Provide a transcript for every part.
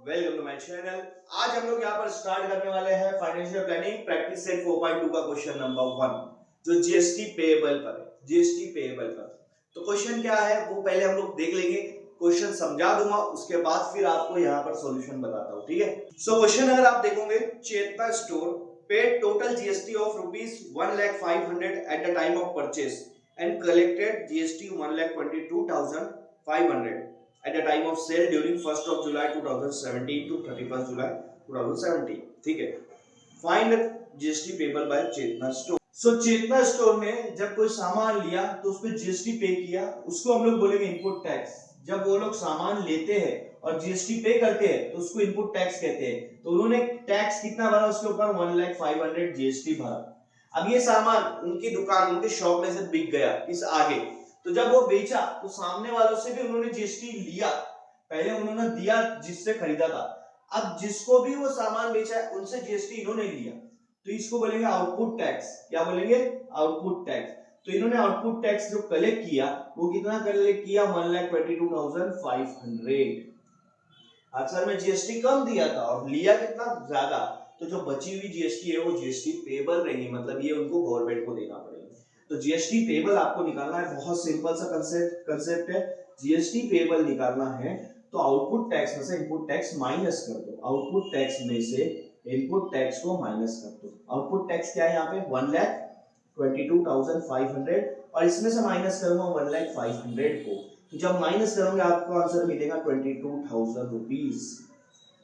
Welcome to my channel. आज हम लोग यहाँ पर स्टार्ट करने वाले हैं फाइनेंशियल प्लानिंग प्रैक्टिस सेट 4.2 का क्वेश्चन नंबर 1 जो जीएसटी पेएबल पर है। जीएसटी पेएबल पर तो क्वेश्चन क्या है वो पहले हम लोग देख लेंगे, क्वेश्चन समझा दूंगा, उसके बाद फिर आपको यहाँ पर सॉल्यूशन बताता हूँ, ठीक है। सो क्वेश्चन अगर आप देखोगे, Chetna store paid total GST of ₹1,05,000 at the time of purchase and collected GST 1,22,500 at the time of sale during 1st of July 2017 to 31st July 2017। ठीक है, find GST payable by Chetna store. So Chetna store ने जब कोई सामान लिया तो उस पर जीएसटी पे किया, उसको हम लोग बोलेंगे इनपुट टैक्स। जब वो लोग सामान लेते हैं और जीएसटी पे करते हैं तो उसको इनपुट टैक्स कहते हैं। तो उन्होंने टैक्स कितना भरा उसके ऊपर? 1,05,000 जीएसटी भरा। अब ये सामान उनकी दुकान, उनके शॉप में से बिक गया इस आगे, तो जब वो बेचा तो सामने वालों से भी उन्होंने जीएसटी लिया। पहले उन्होंने दिया जिससे खरीदा था, अब जिसको भी वो सामान बेचा है उनसे जीएसटी इन्होंने लिया, तो इसको बोलेंगे आउटपुट टैक्स। क्या बोलेंगे? Output tax. तो इन्होंने आउटपुट टैक्स जो कलेक्ट किया वो कितना कलेक्ट किया? 1,22,500। अक्सर में जीएसटी कम दिया था और लिया कितना ज्यादा, तो जो बची हुई जीएसटी है वो जीएसटी पेबल रहेगी, मतलब ये उनको गवर्नमेंट को देना पड़ेगा। तो जीएसटी पेबल आपको निकालना है, बहुत सिंपल सा कंसेप्ट है। जीएसटी पेबल निकालना है तो आउटपुट टैक्स में से इनपुट टैक्स माइनस कर दो, आउटपुट टैक्स में से इनपुट टैक्स को माइनस कर दो। आउटपुट टैक्स क्या है यहाँ पे? 1,22,500 और इसमें से माइनस करूंगा 1,05,000 को, तो जब माइनस करोगे आपको आंसर मिलेगा 22,000 रुपीज।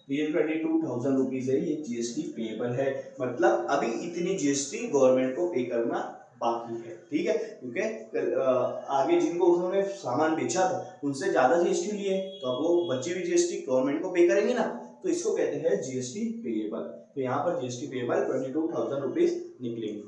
ये 22,000 रुपीज है, ये जीएसटी पेएबल है, मतलब अभी इतनी जीएसटी गवर्नमेंट को पे करना बाकी है, ठीक है। क्योंकि आगे जिनको उन्होंने सामान बेचा था उनसे ज्यादा जीएसटी लिए, तो अब वो बची हुई जीएसटी गवर्नमेंट को पे करेंगे ना, तो इसको कहते हैं जीएसटी पेएबल। तो यहाँ पर जीएसटी पेएबल 22,000 रुपीज निकलेंगे।